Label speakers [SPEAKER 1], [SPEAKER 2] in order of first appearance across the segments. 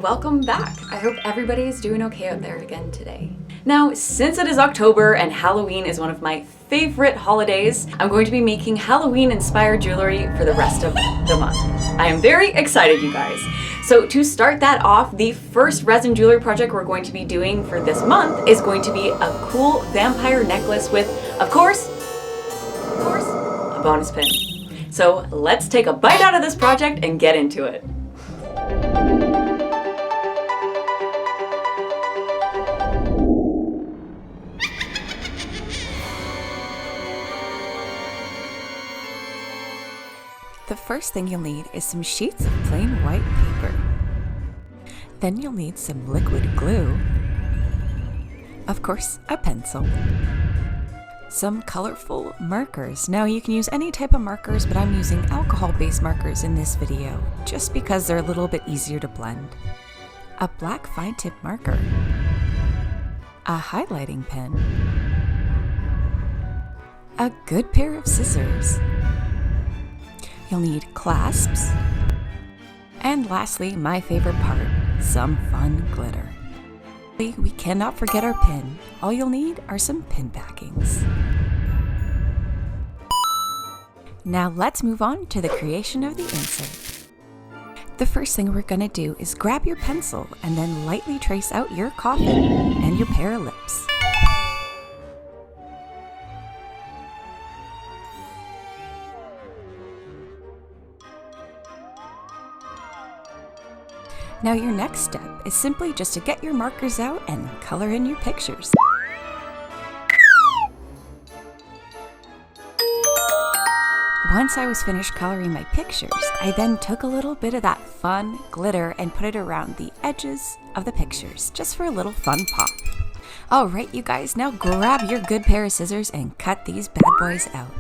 [SPEAKER 1] welcome back. I hope everybody is doing okay out there again today. Now, since it is October and Halloween is one of my favorite holidays, I'm going to be making Halloween-inspired jewelry for the rest of the month. I am very excited, you guys. So to start that off, the first resin jewelry project we're going to be doing for this month is going to be a cool vampire necklace with, of course, a bonus pin. So let's take a bite out of this project and get into it.
[SPEAKER 2] The first thing you'll need is some sheets of plain white paper. Then you'll need some liquid glue, of course a pencil, some colorful markers. Now you can use any type of markers, but I'm using alcohol-based markers in this video just because they're a little bit easier to blend. A black fine tip marker, a highlighting pen, a good pair of scissors. You'll need clasps, and lastly, my favorite part, some fun glitter. We cannot forget our pin. All you'll need are some pin backings. Now let's move on to the creation of the insert. The first thing we're going to do is grab your pencil and then lightly trace out your coffin and your pair of lips. Now your next step is simply just to get your markers out and color in your pictures. Once I was finished coloring my pictures, I then took a little bit of that fun glitter and put it around the edges of the pictures, just for a little fun pop. Alright you guys, now grab your good pair of scissors and cut these bad boys out.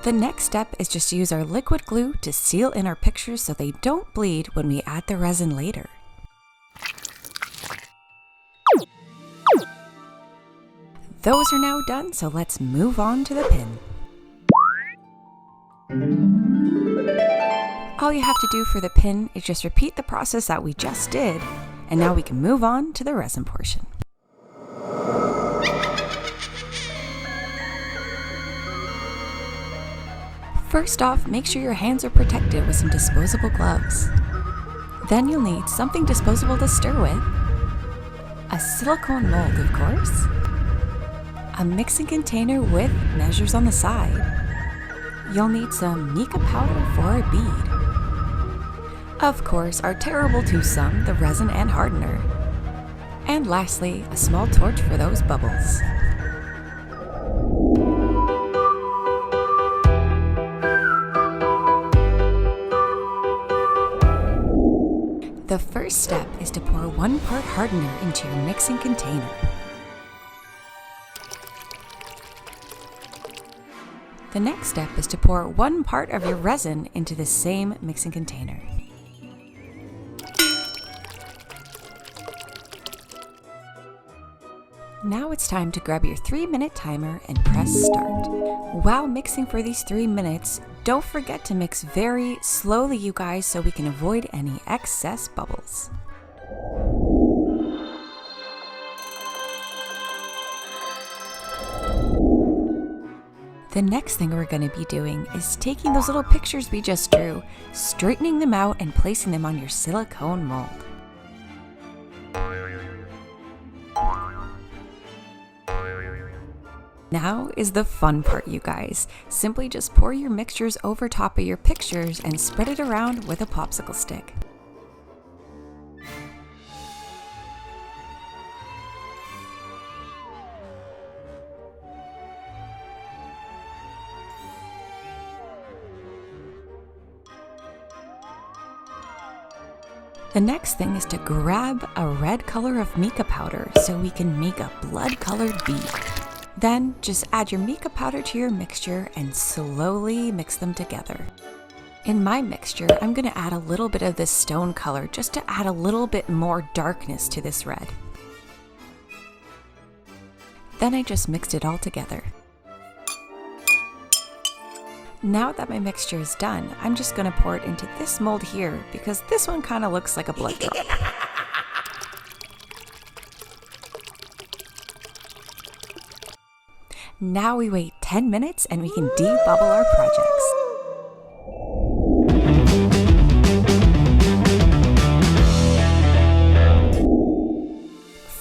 [SPEAKER 2] The next step is just to use our liquid glue to seal in our pictures so they don't bleed when we add the resin later. Those are now done, so let's move on to the pin. All you have to do for the pin is just repeat the process that we just did, and now we can move on to the resin portion. First off, make sure your hands are protected with some disposable gloves. Then you'll need something disposable to stir with, a silicone mold of course, a mixing container with measures on the side. You'll need some mica powder for a bead. Of course, our terrible twosome, the resin and hardener. And lastly, a small torch for those bubbles. The first step is to pour 1 part hardener into your mixing container. The next step is to pour 1 part of your resin into the same mixing container. Now it's time to grab your 3-minute timer and press start. While mixing for these 3 minutes, don't forget to mix very slowly, you guys, so we can avoid any excess bubbles. The next thing we're going to be doing is taking those little pictures we just drew, straightening them out and placing them on your silicone mold. Now is the fun part, you guys. Simply just pour your mixtures over top of your pictures and spread it around with a popsicle stick. The next thing is to grab a red color of mica powder so we can make a blood-colored bead. Then just add your mica powder to your mixture and slowly mix them together. In my mixture, I'm going to add a little bit of this stone color just to add a little bit more darkness to this red. Then I just mixed it all together. Now that my mixture is done, I'm just gonna pour it into this mold here because this one kind of looks like a blood drop. Now we wait 10 minutes and we can debubble our projects.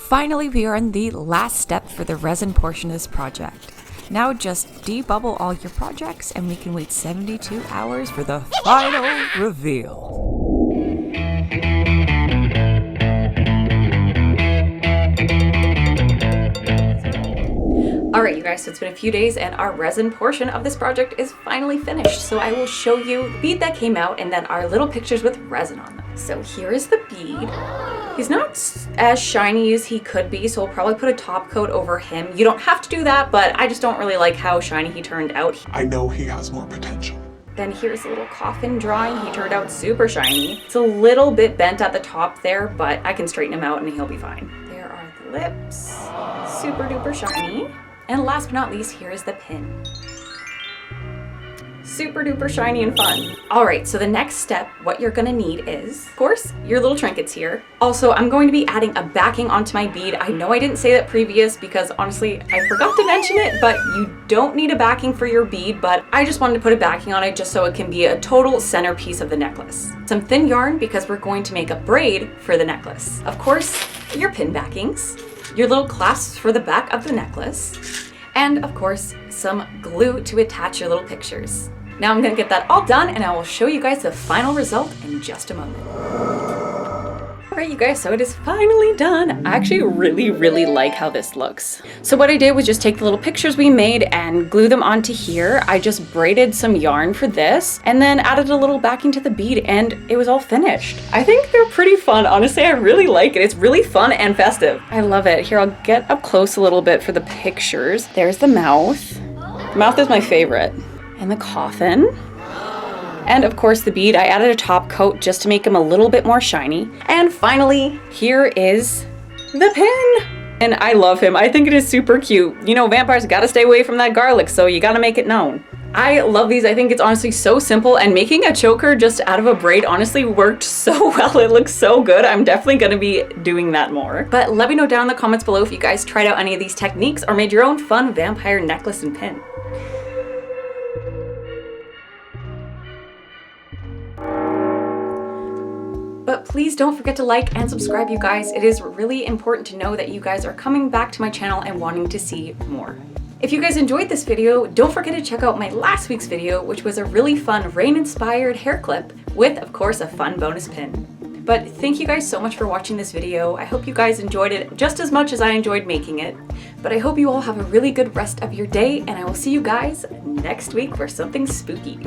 [SPEAKER 2] Finally, we are in the last step for the resin portion of this project. Now just debubble all your projects and we can wait 72 hours for the final reveal.
[SPEAKER 1] Alright you guys, so it's been a few days and our resin portion of this project is finally finished. So I will show you the bead that came out and then our little pictures with resin on them. So here is the bead. He's not as shiny as he could be, so we'll probably put a top coat over him. You don't have to do that, but I just don't really like how shiny he turned out.
[SPEAKER 3] I know he has more potential.
[SPEAKER 1] Then here's a little coffin drawing. He turned out super shiny. It's a little bit bent at the top there, but I can straighten him out and he'll be fine. There are the lips, super duper shiny. And last but not least, here is the pin. Super duper shiny and fun. All right, so the next step, what you're gonna need is, of course, your little trinkets here. Also, I'm going to be adding a backing onto my bead. I know I didn't say that previous because honestly, I forgot to mention it, but you don't need a backing for your bead, but I just wanted to put a backing on it just so it can be a total centerpiece of the necklace. Some thin yarn because we're going to make a braid for the necklace. Of course, your pin backings, your little clasps for the back of the necklace, and of course, some glue to attach your little pictures. Now I'm gonna get that all done and I will show you guys the final result in just a moment. Alright you guys, so it is finally done. I actually really like how this looks. So what I did was just take the little pictures we made and glue them onto here. I just braided some yarn for this and then added a little backing to the bead and it was all finished. I think they're pretty fun. Honestly, I really like it. It's really fun and festive. I love it. Here, I'll get up close a little bit for the pictures. There's the mouth. The mouth is my favorite. And the coffin. And of course the bead, I added a top coat just to make him a little bit more shiny. And finally, here is the pin. And I love him. I think it is super cute. You know, vampires gotta stay away from that garlic, so you gotta make it known. I love these. I think it's honestly so simple, and making a choker just out of a braid honestly worked so well. It looks so good. I'm definitely gonna be doing that more. But let me know down in the comments below if you guys tried out any of these techniques or made your own fun vampire necklace and pin. But please don't forget to like and subscribe, you guys. It is really important to know that you guys are coming back to my channel and wanting to see more. If you guys enjoyed this video, don't forget to check out my last week's video, which was a really fun rain-inspired hair clip with, of course, a fun bonus pin. But thank you guys so much for watching this video. I hope you guys enjoyed it just as much as I enjoyed making it. But I hope you all have a really good rest of your day, and I will see you guys next week for something spooky.